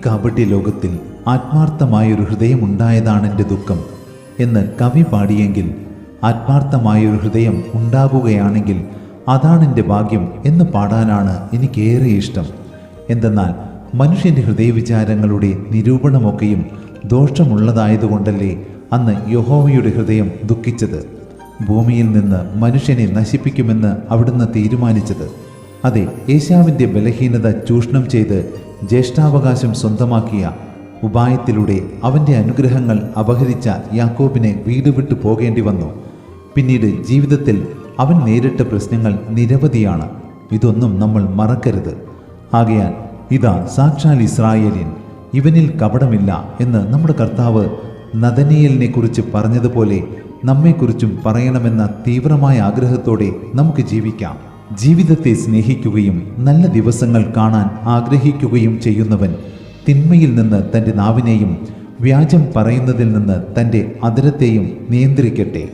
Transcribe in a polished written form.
കാപട്യ ലോകത്തിൽ ആത്മാർത്ഥമായൊരു ഹൃദയമുണ്ടായതാണെൻ്റെ ദുഃഖം എന്ന് കവി പാടിയെങ്കിൽ, ആത്മാർത്ഥമായൊരു ഹൃദയം ഉണ്ടാകുകയാണെങ്കിൽ അതാണെൻ്റെ ഭാഗ്യം എന്ന് പാടാനാണ് എനിക്കേറെ ഇഷ്ടം. എന്തെന്നാൽ മനുഷ്യൻ്റെ ഹൃദയവിചാരങ്ങളുടെ നിരൂപണമൊക്കെയും ദോഷമുള്ളതായതുകൊണ്ടല്ലേ അന്ന് യഹോവയുടെ ഹൃദയം ദുഃഖിച്ചത്, ഭൂമിയിൽ നിന്ന് മനുഷ്യനെ നശിപ്പിക്കുമെന്ന് അവിടുന്ന് തീരുമാനിച്ചത്. അതെ, ഏശാവിൻ്റെ ബലഹീനത ചൂഷണം ചെയ്ത് ജ്യേഷ്ഠാവകാശം സ്വന്തമാക്കിയ ഉപായത്തിലൂടെ അവൻ്റെ അനുഗ്രഹങ്ങൾ അപഹരിച്ച യാക്കോബിനെ വീട് വിട്ടു പോകേണ്ടി വന്നു. പിന്നീട് ജീവിതത്തിൽ അവൻ നേരിട്ട പ്രശ്നങ്ങൾ നിരവധിയാണ്. ഇതൊന്നും നമ്മൾ മറക്കരുത്. ആകയാൽ ഇതാ സാക്ഷാൽ ഇസ്രായേലിൻ, ഇവനിൽ കപടമില്ല എന്ന് നമ്മുടെ കർത്താവ് നദനയേലിനെ കുറിച്ച് പറഞ്ഞതുപോലെ നമ്മെക്കുറിച്ചും പറയണമെന്ന തീവ്രമായ ആഗ്രഹത്തോടെ നമുക്ക് ജീവിക്കാം. ജീവിതത്തെ സ്നേഹിക്കുകയും നല്ല ദിവസങ്ങൾ കാണാൻ ആഗ്രഹിക്കുകയും ചെയ്യുന്നവൻ തിന്മയിൽ നിന്ന് തൻ്റെ നാവിനെയും വ്യാജം പറയുന്നതിൽ നിന്ന് തൻ്റെ അധരത്തെയും നിയന്ത്രിക്കട്ടെ.